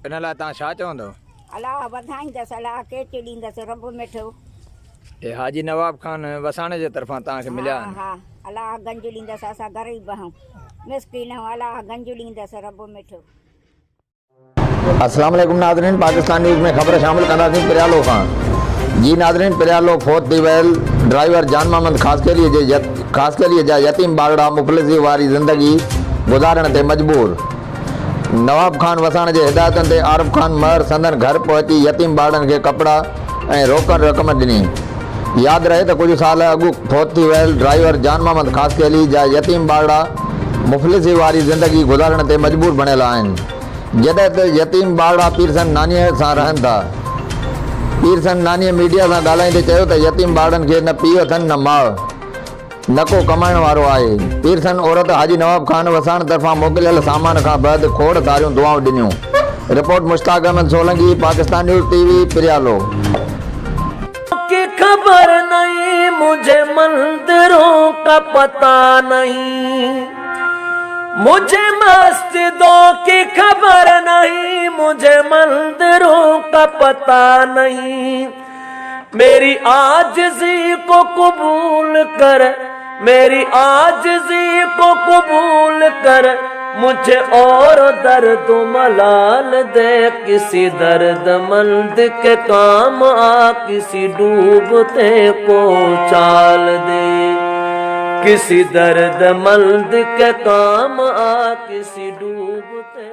इन लाइ तव्हां छा चवंदव? अलाह वधाईंदसि, अलाह केच ॾींदसि, रब मिठो। हे हाजी नवाब खान वसाणे जे तरफ़ां तव्हांखे मिलिया आहिनि। हा, अलाह गंज ॾींदसि, असां ग़रीब आहियूं, मिसकीन आहियूं, अलाह गंज ॾींदसि, रब मिठो। अस्सलाम वालेकुम नाज़रीन, पाकिस्तान न्यूज़ में ख़बर शामिल कंदासीं पिरियालो खां। जी नाज़रीन, पिरियालो फोत थी वियल ड्राइवर जान मोहम्मद ख़ास के लिए जा यतीम बागड़ा मुफ़लिसी वारी ज़िंदगी गुज़ारण ते मजबूर। नवाब खान वसाण जे हिदायतुनि ते आरिफ खान महर संदन घर पहुची यतीम बागड़नि खे कपिड़ा ऐं रोकड़ रक़म ॾिनी। यादि रहे त कुझु साल अॻु फोत थी वियल ड्राइवर जान मोहम्मद ख़ास केली जा यतीम बागड़ा मुफ़लिसी वारी ज़िंदगी गुज़ारण ते मजबूर बणियल आहिनि। जॾहिं त यतीम बागड़ा पीरसन नानीअ सां रहनि था। पीरसन नानीअ मीडिया सां ॻाल्हाईंदे चयो त यतीम बागड़नि खे न पीउ अथनि न माउ, न को कमाइण वारो आहे। पीरसन औरत हाजी नवाब खान वसाण तरफ़ां मोकिलियल सामान खां बैदि खोड़ सारियूं दुआऊं ॾिनियूं। Report Mushtaq Ahmed Solanki, Pakistan news TV, Piryaloi. की खबर नहीं मुझे मंदिरों का पता नहीं, मुझे मस्जिदों की खबर नहीं, मुझे मंदिरों का पता नहीं। मेरी आजिज़ी को कबूल कर, मेरी आजिज़ी को कबूल कर, मुझे और दर्द मलाल दे। किसी दर्दमंद के काम आ, किसी डूबते को चाल दे। किसी दर्दमंद के काम आ, किसी डूबते